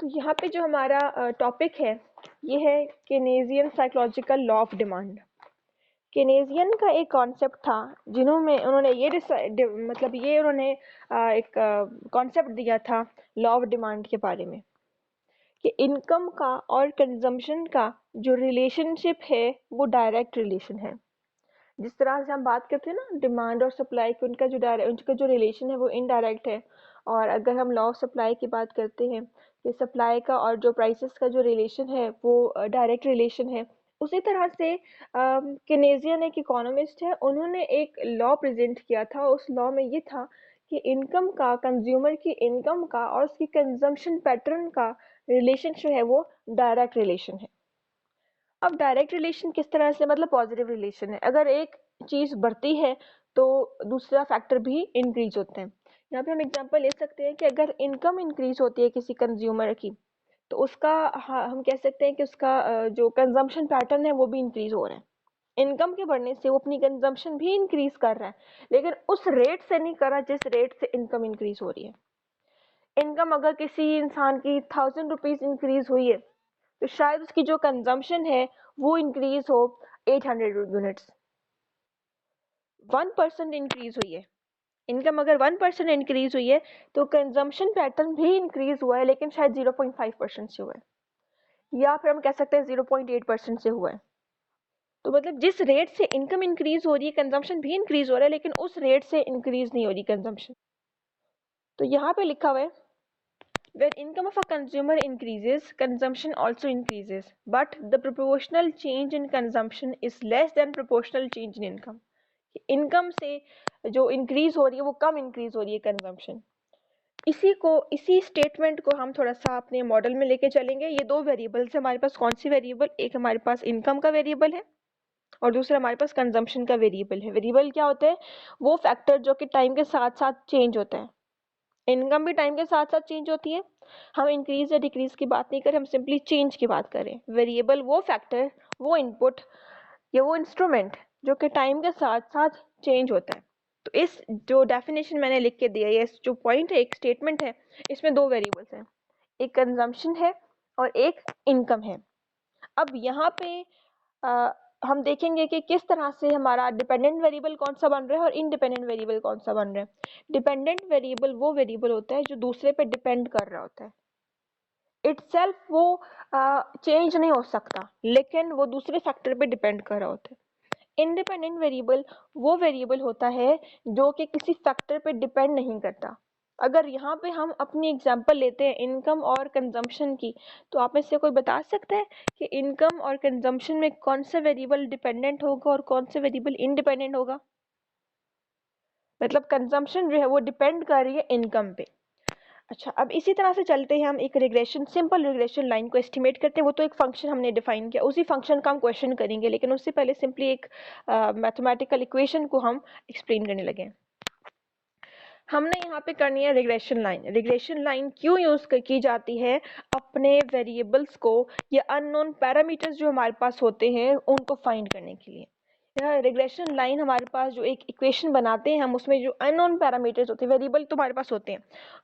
तो यहाँ पे जो हमारा टॉपिक है ये है केनेजियन साइकोलॉजिकल लॉ ऑफ डिमांड। केनेजियन का एक कॉन्सेप्ट था जिन्होंने उन्होंने ये उन्होंने एक कॉन्सेप्ट दिया था लॉ ऑफ डिमांड के बारे में कि इनकम का और कंजम्पशन का जो रिलेशनशिप है वो डायरेक्ट रिलेशन है। जिस तरह से हम बात करते हैं ना डिमांड और सप्लाई की, उनका जो रिलेशन है वो इनडायरेक्ट है। और अगर हम लॉ ऑफ सप्लाई की बात करते हैं कि सप्लाई का और जो प्राइसेस का जो रिलेशन है वो डायरेक्ट रिलेशन है। उसी तरह से केनेजियन एक इकोनॉमिस्ट है, उन्होंने एक लॉ प्रेजेंट किया था। उस लॉ में ये था कि इनकम का, कंज्यूमर की इनकम का और उसकी कंजम्पशन पैटर्न का रिलेशन जो है वो डायरेक्ट रिलेशन है। अब डायरेक्ट रिलेशन किस तरह से, मतलब पॉजिटिव रिलेशन है। अगर एक चीज बढ़ती है तो दूसरा फैक्टर भी इंक्रीज होते हैं। यहाँ पे हम एग्जांपल ले सकते हैं कि अगर इनकम इंक्रीज होती है किसी कंज्यूमर की तो उसका हम कह सकते हैं कि उसका जो कंजम्पशन पैटर्न है वो भी इंक्रीज हो रहा है। इनकम के बढ़ने से वो अपनी कंजम्पशन भी इंक्रीज कर रहा है, लेकिन उस रेट से नहीं कर रहा जिस रेट से इनकम इंक्रीज हो रही है। इनकम अगर किसी इंसान की 1000 रुपीज इंक्रीज हुई है तो शायद उसकी जो कंजम्पशन है वो इंक्रीज हो 800 यूनिट्स। 1% इंक्रीज हुई है, इनकम अगर 1% इंक्रीज हुई है तो कंजम्पशन पैटर्न भी इंक्रीज हुआ है, लेकिन शायद 0.5% से हुआ है, या फिर हम कह सकते हैं 0.8% से हुआ है। तो मतलब जिस रेट से इनकम इंक्रीज हो रही है कंजम्पशन भी इंक्रीज हो रहा है, लेकिन उस रेट से इंक्रीज नहीं हो रही कंजम्पशन। तो यहाँ पे लिखा हुआ है when income of a consumer increases consumption also increases but the proportional change in consumption is less than proportional change in income। Income से जो इंक्रीज हो रही है वो कम इंक्रीज हो रही है कंजम्पशन। इसी स्टेटमेंट को हम थोड़ा सा अपने मॉडल में लेके चलेंगे। ये दो वेरिएबल्स हमारे पास, कौन सी वेरिएबल, एक हमारे पास इनकम का वेरिएबल है और दूसरा हमारे पास कंजम्पशन का वेरिएबल है। वेरिएबल क्या होता है? वो फैक्टर जो कि टाइम के साथ साथ चेंज होता है। इनकम भी टाइम के साथ साथ चेंज होती है। हम इंक्रीज या डिक्रीज की बात नहीं करें, हम सिंपली चेंज की बात करें। वेरिएबल वो फैक्टर, वो इनपुट या वो इंस्ट्रूमेंट जो कि टाइम के साथ साथ चेंज होता है। तो इस जो डेफिनेशन मैंने लिख के दिया है, इस जो पॉइंट है, एक स्टेटमेंट है, इसमें दो वेरिएबल्स हैं, एक कंजम्पशन है और एक इनकम है। अब यहाँ पे हम देखेंगे कि किस तरह से हमारा डिपेंडेंट वेरिएबल कौन सा बन रहा है और इनडिपेंडेंट वेरिएबल कौन सा बन रहा है। डिपेंडेंट वेरिएबल वो वेरिएबल होता है जो दूसरे पे डिपेंड कर रहा होता है। इटसेल्फ वो चेंज नहीं हो सकता, लेकिन वो दूसरे फैक्टर पे डिपेंड कर रहा होता है। इंडिपेंडेंट वेरिएबल वो वेरिएबल होता है जो कि किसी फैक्टर पे डिपेंड नहीं करता। अगर यहाँ पे हम अपनी एग्जांपल लेते हैं इनकम और कंजम्पशन की, तो आप में से कोई बता सकता है कि इनकम और कंजम्पशन में कौन सा वेरिएबल डिपेंडेंट होगा और कौन सा वेरिएबल इंडिपेंडेंट होगा? मतलब कंजम्पशन जो है वो डिपेंड कर रही है इनकम पे। अच्छा, अब इसी तरह से चलते हैं, हम एक रिग्रेशन, सिंपल रिग्रेशन लाइन को एस्टिमेट करते हैं। वो तो एक फंक्शन हमने डिफाइन किया, उसी फंक्शन का हम क्वेश्चन करेंगे, लेकिन उससे पहले सिंपली एक मैथमेटिकल इक्वेशन को हम एक्सप्लेन करने लगे। हमने यहाँ पे करनी है रिग्रेशन लाइन। रिग्रेशन लाइन क्यों यूज की जाती है? अपने वेरिएबल्स को या अननोन पैरामीटर्स जो हमारे पास होते हैं उनको फाइंड करने के लिए। यह रिग्रेशन लाइन हमारे पास जो एक इक्वेशन बनाते हैं हम, उसमें जो अननोन पैरामीटर्स होते हैं, वेरिएबल तो हमारे पास होते हैं,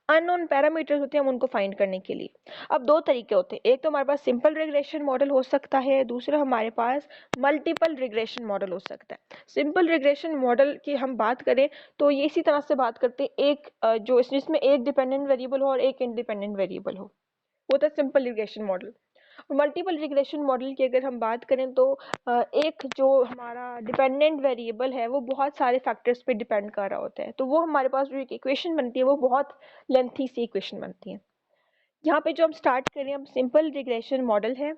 अननोन पैरामीटर्स होते हैं, हम उनको फाइंड करने के लिए। अब दो तरीके होते हैं, एक तो हमारे पास सिंपल रिग्रेशन मॉडल हो सकता है, दूसरा हमारे पास मल्टीपल रिग्रेशन मॉडल हो सकता है। सिंपल रिग्रेशन मॉडल की हम बात करें तो ये इसी तरह से बात करते हैं, एक जो जिसमें एक डिपेंडेंट वेरिएबल हो और एक इंडिपेंडेंट वेरिएबल हो, वो था simple regression model. Multiple regression model की अगर हम बात करें तो एक जो हमारा डिपेंडेंट वेरिएबल है वो बहुत सारे फैक्टर्स पे डिपेंड कर रहा होता है, तो वो हमारे पास जो एक इक्वेशन बनती है वो बहुत लेंथी सी इक्वेशन बनती है। यहाँ पे जो हम स्टार्ट करें, हम सिंपल रिग्रेशन मॉडल है,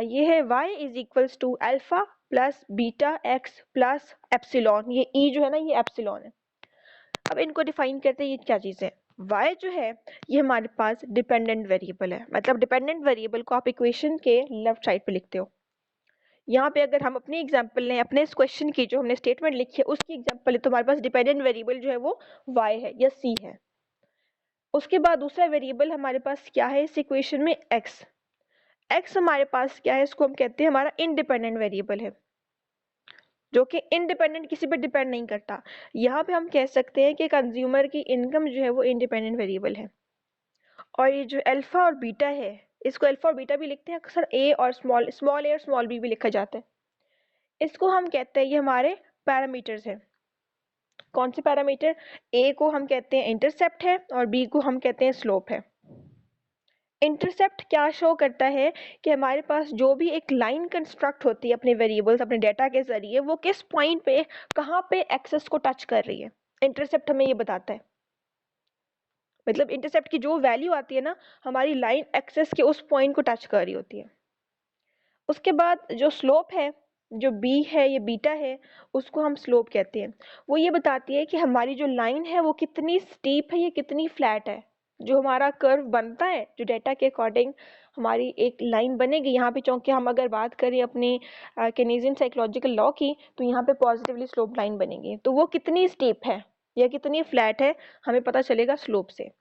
ये है y is equals to alpha plus beta X plus epsilon. ये e जो है ना, ये एप्सिलॉन है। अब इनको डिफाइन करते हैं, ये क्या चीज़ है? y जो है ये हमारे पास डिपेंडेंट वेरिएबल है, मतलब डिपेंडेंट वेरिएबल को आप इक्वेशन के लेफ्ट साइड पे लिखते हो। यहाँ पे अगर हम अपनी एग्जांपल लें, अपने इस क्वेश्चन की जो हमने स्टेटमेंट लिखी है उसकी एग्जांपल है, तो हमारे पास डिपेंडेंट वेरिएबल जो है वो y है या c है। उसके बाद दूसरा वेरिएबल हमारे पास क्या है इस इक्वेशन में? x हमारे पास क्या है? इसको हम कहते हैं हमारा इंडिपेंडेंट वेरिएबल है, जो कि इंडिपेंडेंट किसी पे डिपेंड नहीं करता। यहाँ पे हम कह सकते हैं कि कंज्यूमर की इनकम जो है वो इंडिपेंडेंट वेरिएबल है। और ये जो अल्फा और बीटा है, इसको अल्फा और बीटा भी लिखते हैं अक्सर, ए और स्मॉल ए और स्मॉल बी भी लिखा जाता है। इसको हम कहते हैं, ये हमारे पैरामीटर्स हैं। कौन से पैरामीटर? ए को हम कहते हैं इंटरसेप्ट है और बी को हम कहते हैं स्लोप है। इंटरसेप्ट क्या शो करता है कि हमारे पास जो भी एक लाइन कंस्ट्रक्ट होती है अपने वेरिएबल्स, अपने डेटा के जरिए, वो किस पॉइंट पे, कहाँ पे एक्सेस को टच कर रही है। इंटरसेप्ट हमें ये बताता है, मतलब इंटरसेप्ट की जो वैल्यू आती है ना, हमारी लाइन एक्सेस के उस पॉइंट को टच कर रही होती है। उसके बाद जो स्लोप है, जो बी है, ये बीटा है, उसको हम स्लोप कहते हैं। वो ये बताती है कि हमारी जो लाइन है वो कितनी स्टीप है, ये कितनी फ्लैट है। जो हमारा कर्व बनता है, जो डेटा के अकॉर्डिंग हमारी एक लाइन बनेगी, यहाँ पे चूंकि हम अगर बात करें अपनी केनेजियन साइकोलॉजिकल लॉ की, तो यहाँ पे पॉजिटिवली स्लोप लाइन बनेगी, तो वो कितनी स्टीप है या कितनी फ्लैट है हमें पता चलेगा स्लोप से।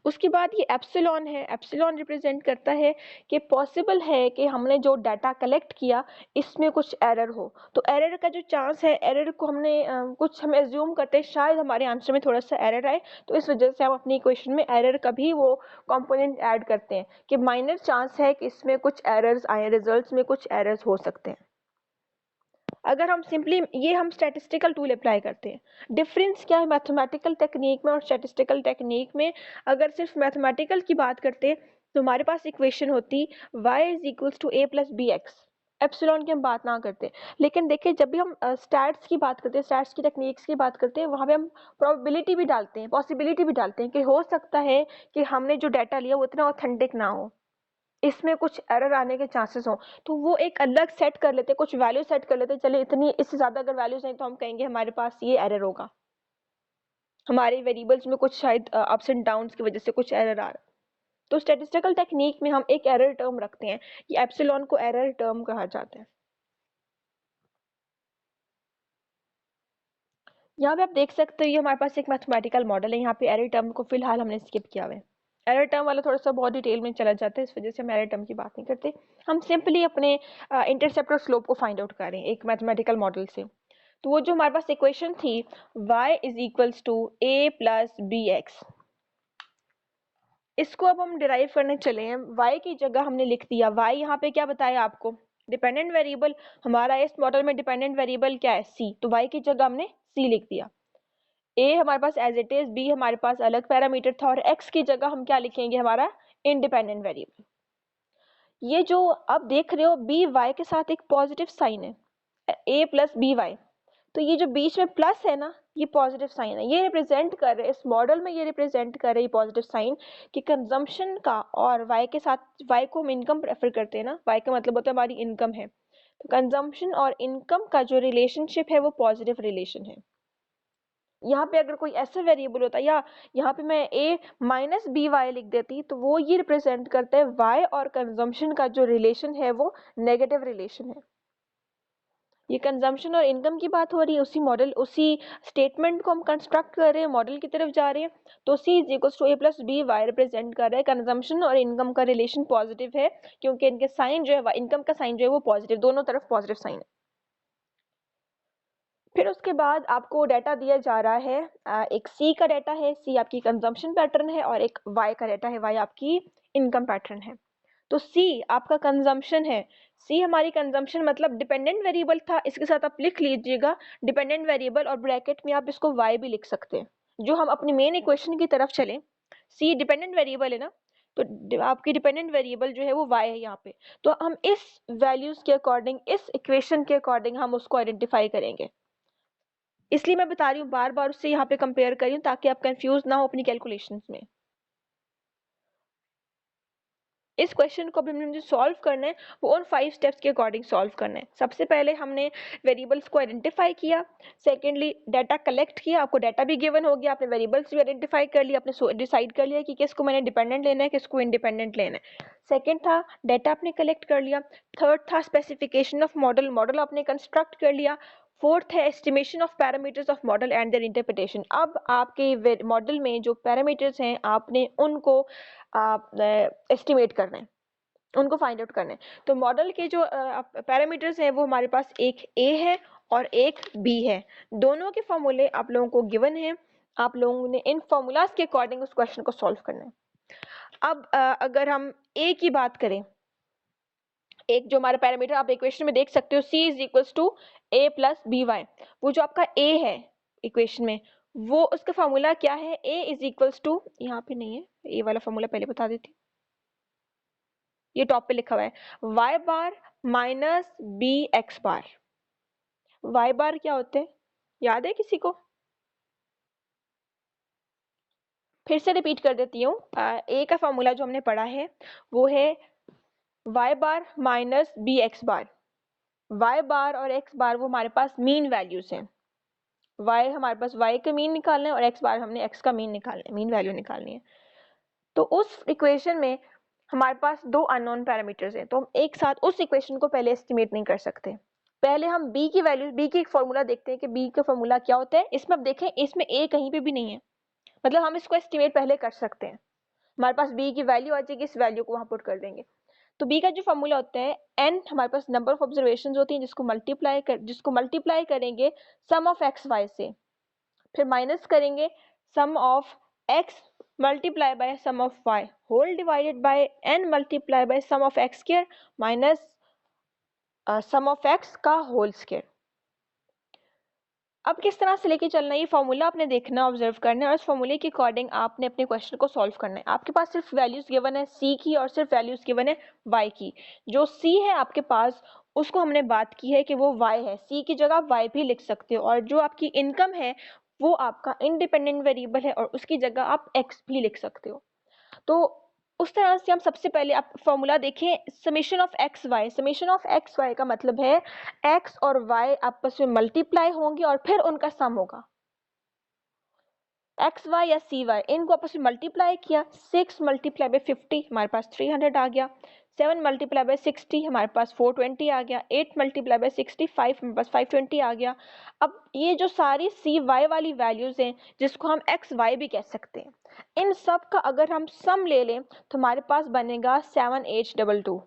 उसके बाद ये एप्सिलॉन है, एप्सिलॉन रिप्रेजेंट करता है कि पॉसिबल है कि हमने जो डाटा कलेक्ट किया इसमें कुछ एरर हो। तो एरर का जो चांस है, एरर को हमने कुछ हम एज्यूम करते हैं शायद हमारे आंसर में थोड़ा सा एरर आए, तो इस वजह से हम अपनी इक्वेशन में एरर का भी वो कंपोनेंट ऐड करते हैं कि माइनर चांस है कि इसमें कुछ एरर्स आए, रिजल्ट्स में कुछ एरर्स हो सकते हैं। अगर हम सिंपली ये हम स्टैटिस्टिकल टूल अप्लाई करते हैं। डिफरेंस क्या है मैथमेटिकल टेक्निक में और स्टैटिस्टिकल टेक्निक में? अगर सिर्फ मैथमेटिकल की बात करते तो हमारे पास इक्वेशन होती y is equals to A plus B X, epsilon की हम बात ना करते। लेकिन देखिए, जब भी हम स्टैट्स की बात करते हैं, स्टैट्स की टेक्निक्स की बात करते हैं, वहाँ पे हम प्रोबेबिलिटी भी डालते हैं, पॉसिबिलिटी भी डालते हैं कि हो सकता है कि हमने जो डाटा लिया वो इतना ऑथेंटिक ना हो, इसमें कुछ एरर आने के चांसेस हो, तो वो एक अलग सेट कर लेते, कुछ वैल्यू सेट कर लेते, चले इतनी, इससे ज्यादा अगर वैल्यूज नहीं तो हम कहेंगे हमारे पास ये एरर होगा, हमारे वेरिएबल्स में कुछ शायद अप्स एंड डाउन्स की वजह से कुछ एरर आ रहा है। तो स्टैटिस्टिकल टेक्निक में हम एक एरर टर्म रखते हैं, ये एप्सिलॉन को एरर टर्म कहा जाता है। यहाँ पे आप देख सकते हो, ये हमारे पास एक मैथमेटिकल मॉडल है, यहाँ पे एरर टर्म को फिलहाल हमने स्किप किया हुआ है। एरर टर्म वाला थोड़ा सा बहुत डिटेल में चला जाता है, इस वजह से हम एरर टर्म की बात नहीं करते। हम सिंपली अपने इंटरसेप्ट और स्लोप को फाइंड आउट करें एक मैथमेटिकल मॉडल से। तो वो जो हमारे पास इक्वेशन थी y is equals to a plus B X, इसको अब हम डिराइव करने चले हैं। y की जगह हमने लिख दिया, y यहाँ पे क्या बताया आपको, डिपेंडेंट वेरिएबल। हमारा इस मॉडल में डिपेंडेंट वेरिएबल क्या है, c, तो y की जगह हमने c लिख दिया। a हमारे पास एज इट इज, b हमारे पास अलग पैरामीटर था, और x की जगह हम क्या लिखेंगे, हमारा इंडिपेंडेंट वेरिएबल। ये जो आप देख रहे हो बी वाई के साथ एक पॉजिटिव साइन है, a प्लस बी वाई, तो ये जो बीच में प्लस है ना, ये पॉजिटिव साइन है, ये रिप्रेजेंट कर रहे हैं इस मॉडल में, ये रिप्रेजेंट कर रही है पॉजिटिव साइन कि कंजम्पशन का, और वाई के साथ, वाई को हम इनकम प्रेफर करते हैं ना, वाई का मतलब होता है हमारी इनकम है, तो कंजम्पशन और इनकम का जो रिलेशनशिप है वो पॉजिटिव रिलेशन है। यहाँ पे अगर कोई ऐसा वेरिएबल होता, या यहाँ पे मैं a माइनस बी वाई लिख देती, तो वो ये रिप्रेजेंट करता है y और कंजम्पशन का जो रिलेशन है वो नेगेटिव रिलेशन है। ये कंजम्पशन और इनकम की बात हो रही है, उसी मॉडल, उसी स्टेटमेंट को हम कंस्ट्रक्ट कर रहे हैं, मॉडल की तरफ जा रहे हैं। तो c is equal to a plus B Y represent कर रहा है कंजम्पशन और इनकम का रिलेशन पॉजिटिव है, क्योंकि इनके साइन जो है, इनकम का साइन जो है वो पॉजिटिव, दोनों तरफ पॉजिटिव साइन है। फिर उसके बाद आपको डाटा दिया जा रहा है, एक C का डाटा है, C आपकी कंजम्पशन पैटर्न है, और एक Y का डाटा है, Y आपकी इनकम पैटर्न है। तो C आपका कंजम्पशन है, C हमारी कंजम्पशन मतलब डिपेंडेंट वेरिएबल था, इसके साथ आप लिख लीजिएगा डिपेंडेंट वेरिएबल, और ब्रैकेट में आप इसको Y भी लिख सकते हैं। जो हम अपनी मेन इक्वेशन की तरफ चलें, C डिपेंडेंट वेरिएबल है ना, तो आपकी डिपेंडेंट वेरिएबल जो है वो y है यहाँ पे, तो हम इस वैल्यूज के अकॉर्डिंग, इस इक्वेशन के अकॉर्डिंग हम उसको आइडेंटिफाई करेंगे। इसलिए मैं बता रही हूँ, बार बार उससे यहाँ पे कंपेयर करी हूँ ताकि आप कंफ्यूज ना हो अपनी कैलकुलेशंस में। इस क्वेश्चन को भी हमने सॉल्व करना है वो उन 5 स्टेप्स के अकॉर्डिंग सॉल्व करना है। सबसे पहले हमने वेरिएबल्स को आइडेंटिफाई किया, सेकेंडली डाटा कलेक्ट किया, आपको डाटा भी गिवन हो गया, आपने वेरिएबल्स भी आइडेंटिफाई कर लिया, आपने डिसाइड कर लिया कि किसको मैंने डिपेंडेंट लेना है, किसको इंडिपेंडेंट लेना है। सेकेंड था डाटा आपने कलेक्ट कर लिया। थर्ड था स्पेसिफिकेशन ऑफ मॉडल, मॉडल आपने कंस्ट्रक्ट कर लिया। फोर्थ है estimation of parameters of model and there interpretation. अब आपके मॉडल में जो पैरामीटर्स हैं आपने उनको एस्टिमेट करना है, उनको फाइंड आउट करना है। तो मॉडल के जो पैरामीटर्स हैं वो हमारे पास एक ए है और एक बी है, दोनों के फॉर्मूले आप लोगों को गिवन है। आप लोगों ने इन फॉर्मूलाज के अकॉर्डिंग उस क्वेश्चन को सॉल्व करना है। अब अगर हम ए की बात करें, एक जो हमारा पैरामीटर आप इक्वेशन में देख सकते हो, c is equals to A plus B Y, वो जो आपका a है इक्वेशन में, वो उसका फॉर्मूला क्या है, a इज इक्वल्स टू, यहाँ पे नहीं है a वाला फॉर्मूला, पहले बता देती, ये टॉप पे लिखा हुआ है y बार माइनस बी एक्स बार। y बार क्या होते हैं, याद है किसी को? फिर से रिपीट कर देती हूँ, a का फॉर्मूला जो हमने पढ़ा है वो है y बार माइनस बी एक्स बार। y बार और x बार वो हमारे पास मीन वैल्यूज हैं, y हमारे पास y का मीन निकालना है और x बार हमने x का मीन निकालना है, मीन वैल्यू निकालनी है। तो उस इक्वेशन में हमारे पास दो अननोन पैरामीटर्स हैं, तो हम एक साथ उस इक्वेशन को पहले एस्टिमेट नहीं कर सकते। पहले हम b की वैल्यू, b की फॉर्मूला देखते हैं कि b का फॉर्मूला क्या होता है। इसमें अब देखें, इसमें a कहीं पे भी नहीं है, मतलब हम इसको एस्टिमेट पहले कर सकते हैं। हमारे पास b की वैल्यू आ जाएगी, इस वैल्यू को वहां पुट कर देंगे। तो b का जो फॉर्मूला होता है, n हमारे पास नंबर ऑफ ऑब्जर्वेशन होती हैं जिसको मल्टीप्लाई करेंगे सम ऑफ एक्स वाई से, फिर माइनस करेंगे sum of x multiply by sum of y whole divided by n multiply by sum of x square minus sum of x का whole square. अब किस तरह से लेके चलना है, ये फॉर्मूला आपने देखना, ऑब्जर्व करना है और इस फॉर्मूले के अकॉर्डिंग आपने अपने क्वेश्चन को सॉल्व करना है। आपके पास सिर्फ वैल्यूज गिवन है c की और सिर्फ वैल्यूज गिवन है y की। जो c है आपके पास, उसको हमने बात की है कि वो y है, c की जगह आप y भी लिख सकते हो, और जो आपकी इनकम है वो आपका इंडिपेंडेंट वेरिएबल है और उसकी जगह आप x भी लिख सकते हो। तो उस तरह से हम सबसे पहले आप फॉर्मूला देखें, summation of X Y. Summation of X Y का मतलब है एक्स और वाई आपस में मल्टीप्लाई होंगे और फिर उनका सम होगा। एक्स वाई या सी वाई इनको आपस में मल्टीप्लाई किया, 6 मल्टीप्लाई बाय 50 हमारे पास 300 आ गया, 7 मल्टीप्लाई बाय 60 हमारे पास 420 आ गया, 8 मल्टीप्लाई बाय 65 हमारे पास 520 आ गया। अब ये जो सारी सी वाई वाली वैल्यूज हैं, जिसको हम एक्स वाई भी कह सकते हैं, इन सब का अगर हम सम ले लें तो हमारे पास बनेगा 7822।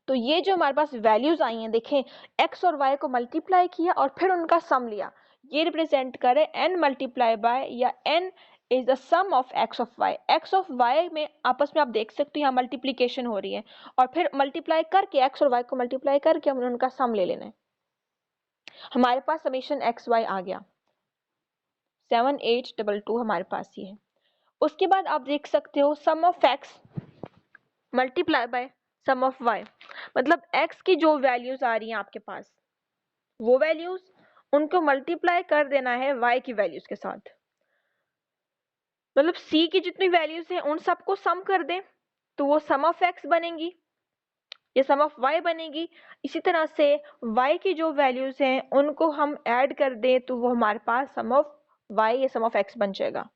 तो ये जो हमारे पास वैल्यूज आई हैं, देखें x और y को मल्टीप्लाई किया और फिर उनका सम लिया, ये रिप्रेजेंट करे n मल्टीप्लाई बाय, या n is the sum of x of y। x of y में आपस में आप देख सकते हो यहाँ मल्टीप्लीकेशन हो रही है, और फिर मल्टीप्लाई करके x और y को मल्टीप्लाई करके हमने उनका सम ले लेना है। हमारे पास समेशन एक्स वाई आ गया 7822, हमारे पास ये है। उसके बाद आप देख सकते हो sum of x multiply by sum of y, मतलब x की जो वैल्यूज आ रही हैं आपके पास, वो वैल्यूज उनको मल्टीप्लाई कर देना है y की वैल्यूज के साथ। मतलब c की जितनी वैल्यूज हैं उन सबको सम कर दें तो वो सम ऑफ x बनेगी, ये सम ऑफ y बनेगी। इसी तरह से y की जो वैल्यूज हैं उनको हम ऐड कर दें तो वो हमारे पास सम ऑफ y या सम ऑफ x बन जाएगा।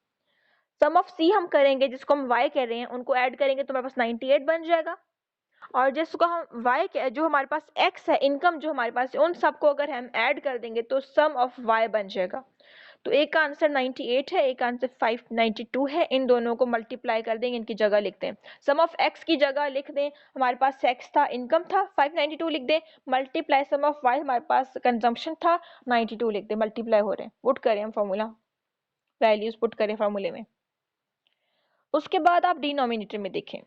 सम ऑफ c हम करेंगे, जिसको हम y कह रहे हैं, उनको ऐड करेंगे तो हमारे पास 98 बन जाएगा। और जिसको हम y जो हमारे पास x है, इनकम जो हमारे पास है, उन सबको अगर हम ऐड कर देंगे तो सम ऑफ y बन जाएगा। तो एक का आंसर 98 है, एक का आंसर 592 है। इन दोनों को मल्टीप्लाई कर देंगे, इनकी जगह लिख दें। सम ऑफ x की जगह लिख दें, हमारे पास x था, इनकम था, 592 लिख दें, मल्टीप्लाई सम ऑफ y, हमारे पास कंजम्पशन था, 92 लिख दें। मल्टीप्लाई हो रहे हैं, पुट करें हम फॉर्मूला, वैल्यूज पुट करें फॉर्मूले में। उसके बाद आप डिनोमिनेटर में देखें,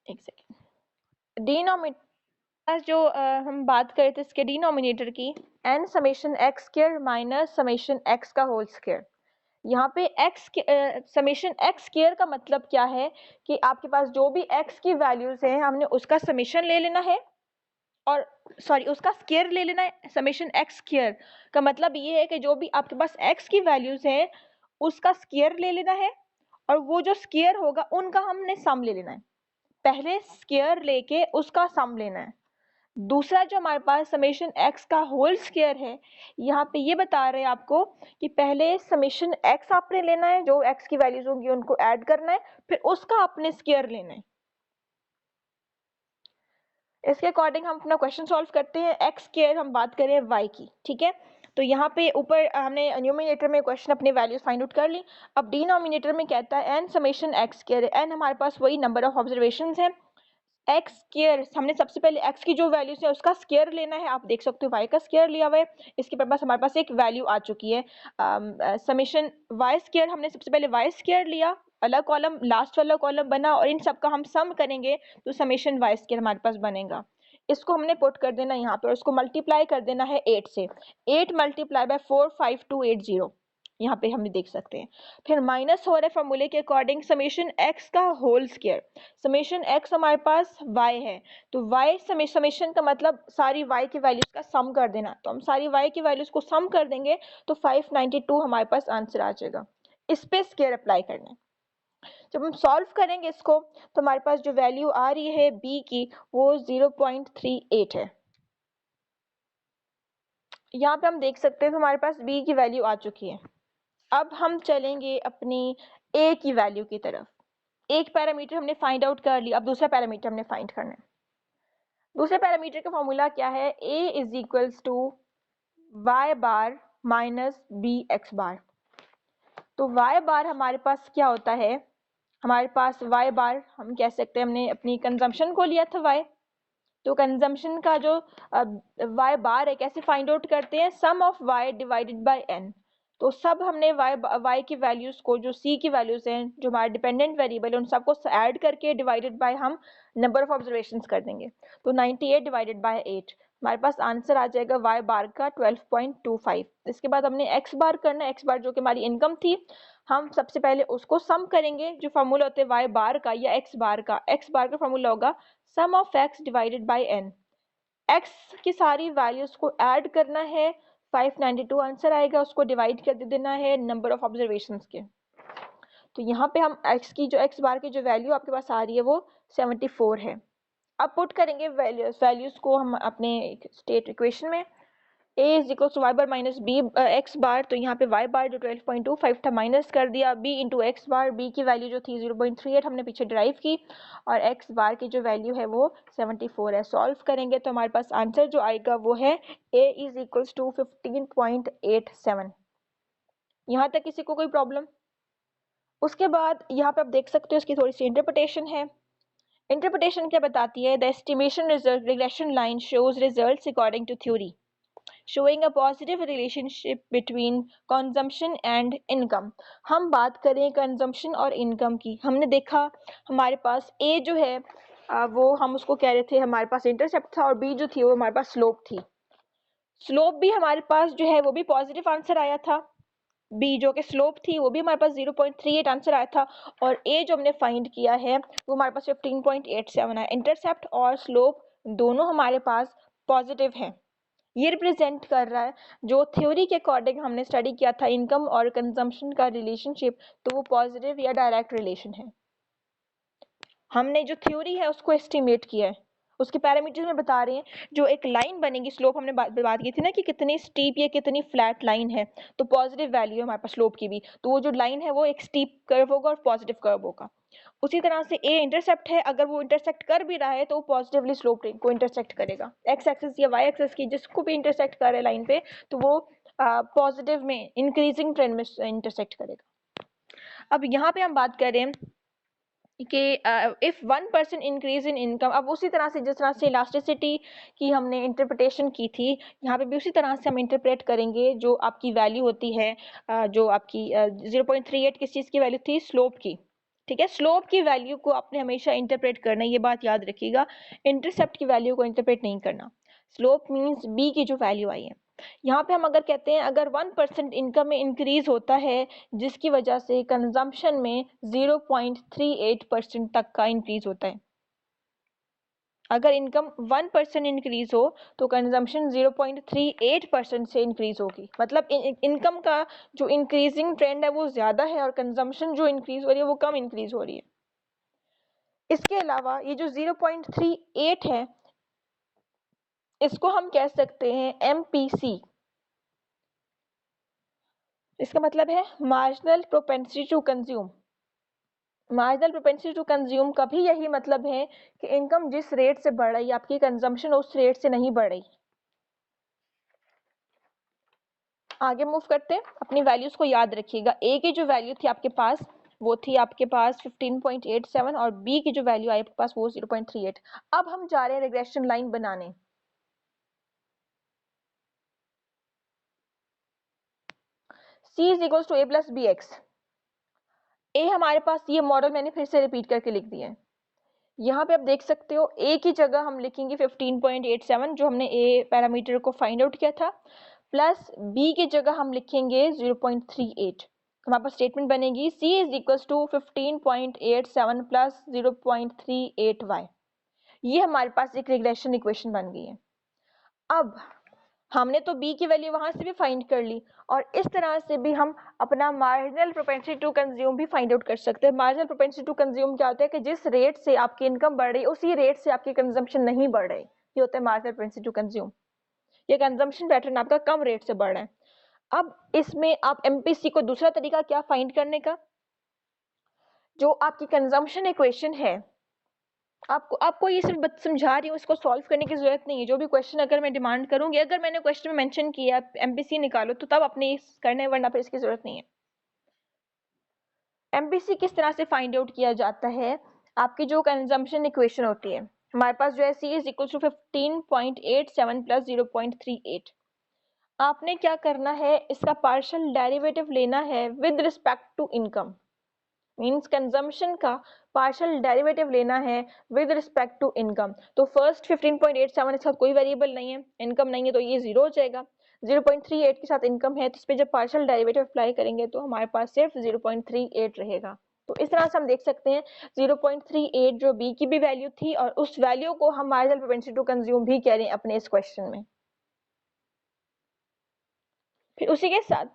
एक सेकेंड, डिनोमिनेटर जो हम बात कर रहे थे इसके डिनोमिनेटर की, n summation x square minus summation x का होल स्क्वायर। यहाँ पे x समेशन एक्स स्क्वायर का मतलब क्या है कि आपके पास जो भी x की वैल्यूज हैं हमने उसका समेशन ले लेना है, और सॉरी उसका स्क्वायर ले लेना है। समेशन एक्स स्क्वायर का मतलब ये है कि जो भी आपके पास x की वैल्यूज हैं उसका स्क्वायर ले लेना है, और वो जो स्क्वायर होगा उनका हमने सम ले लेना है। पहले स्क्वायर लेके उसका सम लेना है। दूसरा जो हमारे पास समेशन x का होल स्क्वायर है, यहाँ पे ये बता रहे हैं आपको कि पहले समेशन x आपने लेना है, जो x की वैल्यूज होंगी उनको ऐड करना है, फिर उसका आपने स्क्वायर लेना है। इसके अकॉर्डिंग हम अपना क्वेश्चन सॉल्व करते हैं। x स्क्वायर हम बात करें y की, ठीक है। तो यहाँ पे ऊपर हमने न्यूमिनेटर में क्वेश्चन अपनी वैल्यूज फाइंड आउट कर ली। अब डिनोमिनेटर में कहता है n समेशन x स्क्वायर है। n हमारे पास वही नंबर ऑफ ऑब्जर्वेशंस है, एक्स स्क्वायर, हमने सबसे पहले एक्स की जो वैल्यूज है उसका स्क्वायर लेना है। आप देख सकते हो वाई का स्क्वायर लिया हुआ है, इसके पास हमारे पास एक वैल्यू आ चुकी है। समेशन वाई स्क्वायर, हमने सबसे पहले वाई स्क्वायर लिया, अलग कॉलम, लास्ट वाला कॉलम बना, और इन सब का हम सम करेंगे तो समेशन वाई स्क्वायर हमारे पास बनेगा। इसको हमने पुट कर देना यहाँ पे और इसको मल्टीप्लाई कर देना है 8 से। 8 मल्टीप्लाई बाय 45280, यहाँ पे हम देख सकते हैं। फिर माइनस हो रहा है फॉर्मूले के अकॉर्डिंग समेशन एक्स का होल स्क्वायर। समेशन एक्स हमारे पास y है, तो y समेशन का मतलब सारी y की वैल्यूज का सम कर देना। तो हम सारी y की वैल्यूज को सम कर देंगे तो 592 हमारे पास आंसर आ जाएगा। इस पे स्क्वायर अप्लाई करना है। जब हम सॉल्व करेंगे इसको तो हमारे पास जो वैल्यू आ रही है b की वो 0.38 है। यहाँ पे हम देख सकते हैं तो हमारे पास b की वैल्यू आ चुकी है। अब हम चलेंगे अपनी a की वैल्यू की तरफ। एक पैरामीटर हमने फाइंड आउट कर लिया, अब दूसरा पैरामीटर हमने फाइंड करना है। दूसरे पैरामीटर का फॉर्मूला क्या है, a is equals to Y bar minus B X bar. तो वाई बार हमारे पास क्या होता है, हमारे पास वाई बार हम कह सकते हैं, हमने अपनी कंजम्पशन को लिया था वाई, तो कंजम्पशन का जो वाई बार है कैसे फाइंड आउट करते हैं, sum of Y divided by N. तो सब हमने वाई की वैल्यूज को, जो सी की वैल्यूज हैं, जो हमारे डिपेंडेंट वेरिएबल है, उन सबको ऐड करके डिवाइडेड बाय हम नंबर ऑफ ऑब्जर्वेशंस कर देंगे। तो 98 डिवाइडेड बाय 8, हमारे पास आंसर आ जाएगा वाई बार का 12.25। इसके बाद हमने एक्स बार करना है। एक्स बार जो कि हमारी इनकम थी, हम सबसे पहले उसको सम करेंगे। जो फार्मूला होता है वाई बार का या एक्स बार का, एक्स बार का फार्मूला होगा sum of X divided by N. X की सारी वैल्यूज को ऐड करना है, 592 आंसर आएगा, उसको डिवाइड कर देना है नंबर ऑफ ऑब्जर्वेशंस के। तो यहाँ पे हम एक्स की जो एक्स बार की जो वैल्यू आपके पास आ रही है वो 74 है। अब पुट करेंगे वैल्यूज को हम अपने स्टेट इक्वेशन में। a is equal to Y bar minus B X bar, तो यहाँ पे y बार जो 12.25 था माइनस कर दिया, b इंटू एक्स बार, b की वैल्यू जो थी 0.38 हमने पीछे ड्राइव की, और x बार की जो वैल्यू है वो 74 है। सॉल्व करेंगे तो हमारे पास आंसर जो आएगा वो है a इज इक्वल टू 15.87। यहाँ तक किसी को कोई प्रॉब्लम? उसके बाद यहाँ पे आप देख सकते हो इसकी थोड़ी सी इंटरप्रिटेशन है। इंटरप्रिटेशन क्या बताती है, the estimation result regression line shows results according to theory showing a positive relationship between consumption and income। हम बात करें कंजम्पशन और इनकम की, हमने देखा हमारे पास A जो है वो हम उसको कह रहे थे हमारे पास इंटरसेप्ट था, और B जो थी वो हमारे पास स्लोप थी। स्लोप भी हमारे पास जो है वो भी पॉजिटिव आंसर आया था। B जो कि स्लोप थी वो भी हमारे पास 0.38 आंसर आया था, और A जो हमने फाइंड किया है वो हमारे पास 15.87 है। इंटरसेप्ट और स्लोप दोनों हमारे पास पॉजिटिव हैं। ये रिप्रेजेंट कर रहा है जो थ्योरी के अकॉर्डिंग हमने स्टडी किया था इनकम और कंजम्पशन का रिलेशनशिप, तो वो पॉजिटिव या डायरेक्ट रिलेशन है। हमने जो थ्योरी है उसको एस्टिमेट किया है, उसके पैरामीटर्स में बता रहे हैं। जो एक लाइन बनेगी, स्लोप हमने बात की थी ना कि कितनी स्टीप या कितनी फ्लैट लाइन है, तो पॉजिटिव वैल्यू है हमारे पास स्लोप की भी, तो वो जो लाइन है वो एक स्टीप कर्व होगा और पॉजिटिव कर्व होगा। उसी तरह से ए इंटरसेप्ट है, अगर वो इंटरसेक्ट कर भी रहा है तो वो पॉजिटिवली स्लोप को इंटरसेक्ट करेगा। एक्स एक्सिस या वाई एक्सिस की जिसको भी इंटरसेक्ट करे लाइन पे, तो वो पॉजिटिव में इंक्रीजिंग ट्रेंड में इंटरसेक्ट करेगा। अब यहाँ पे हम बात करें कि इफ 1% इंक्रीज इन इनकम, अब उसी तरह से जिस तरह से इलास्टिसिटी की हमने इंटरप्रिटेशन की थी, यहाँ पे भी उसी तरह से हम इंटरप्रेट करेंगे। जो आपकी वैल्यू होती है, जो आपकी 0.38 किस चीज़ की वैल्यू थी, स्लोप की, ठीक है। स्लोप की वैल्यू को आपने हमेशा इंटरप्रेट करना है, ये बात याद रखिएगा। इंटरसेप्ट की वैल्यू को इंटरप्रेट नहीं करना। स्लोप मीन्स बी की जो वैल्यू आई है। यहाँ पे हम अगर कहते हैं अगर 1% इनकम में इंक्रीज होता है जिसकी वजह से कंजम्पशन में 0.38% तक का इंक्रीज होता है। अगर इनकम 1% इंक्रीज हो तो कंजम्पशन 0.38% से इंक्रीज होगी। मतलब इनकम का जो इंक्रीजिंग ट्रेंड है वो ज्यादा है और कंजम्पशन जो इंक्रीज हो रही है वो कम इंक्रीज हो रही है। इसके अलावा ये जो 0.38 है इसको हम कह सकते हैं MPC। इसका मतलब है marginal propensity to consume. Marginal propensity to consume का भी यही मतलब है कि इनकम जिस रेट से बढ़ रही है आपकी कंजम्पशन उस रेट से नहीं बढ़ रही। आगे मूव करते हैं, अपनी वैल्यूज को याद रखिएगा। ए की जो वैल्यू थी आपके पास वो थी आपके पास 15.87 और बी की जो वैल्यू आई आपके पास वो 0.38। अब हम जा रहे हैं रिग्रेशन लाइन बनाने। C is equal to A plus B X. A हमारे पास ये मॉडल मैंने फिर से रिपीट करके लिख दिया है। यहाँ पे आप देख सकते हो ए की जगह हम लिखेंगे 15.87 जो हमने ए पैरामीटर को फाइंड आउट किया था, प्लस बी की जगह हम लिखेंगे 0.38। हमारे पास स्टेटमेंट बनेगी C is equal to 15.87 plus 0.38y। ये हमारे पास एक रिग्रेशन इक्वेशन बन गई है। अब हमने तो b की वैल्यू वहां से भी फाइंड कर ली और इस तरह से भी हम अपना मार्जिनल प्रोपेंसिटी टू कंज्यूम भी फाइंड आउट कर सकते हैं। मार्जिनल प्रोपेंसिटी टू कंज्यूम क्या होता है कि जिस रेट से आपकी इनकम बढ़ रही है उसी रेट से आपकी कंजम्पशन नहीं बढ़ रही, ये होता है मार्जिनल प्रोपेंसिटी टू कंज्यूम। ये कंजम्पशन पैटर्न आपका कम रेट से बढ़ रहा है। अब इसमें आप एमपीसी को दूसरा तरीका क्या फाइंड करने का, जो आपकी कंजम्पशन इक्वेशन है, आपको ये सिर्फ समझा रही हूँ, इसको सॉल्व करने की जरूरत नहीं है। जो भी क्वेश्चन अगर मैं डिमांड करूंगी, अगर मैंने क्वेश्चन में मेंशन किया एमपीसी निकालो तो तब अपने करने, वरना फिर इसकी जरूरत नहीं है। एमपीसी किस तरह से फाइंड आउट किया जाता है, आपकी जो कंजम्पशन इक्वेशन होती है हमारे पास जो है C is equal to 15.87 plus 0.38। आपने क्या करना है, इसका पार्शियल डेरिवेटिव लेना है with respect to income, means consumption का पार्शियल डेरिवेटिव लेना है विद रिस्पेक्ट टू इनकम। तो फर्स्ट 15.87 के साथ कोई वेरिएबल नहीं है, इनकम नहीं है, तो ये जीरो हो जाएगा। 0.38 के साथ इनकम है तो इस पर जब पार्शियल डेरिवेटिव अप्लाई करेंगे तो हमारे पास सिर्फ 0.38 रहेगा। तो इस तरह से हम देख सकते हैं 0.38 जो बी की भी वैल्यू थी और उस वैल्यू को हम मार्जिनल प्रोपेंसिटी टू कंज्यूम भी कह रहे हैं अपने इस क्वेश्चन में। फिर उसी के साथ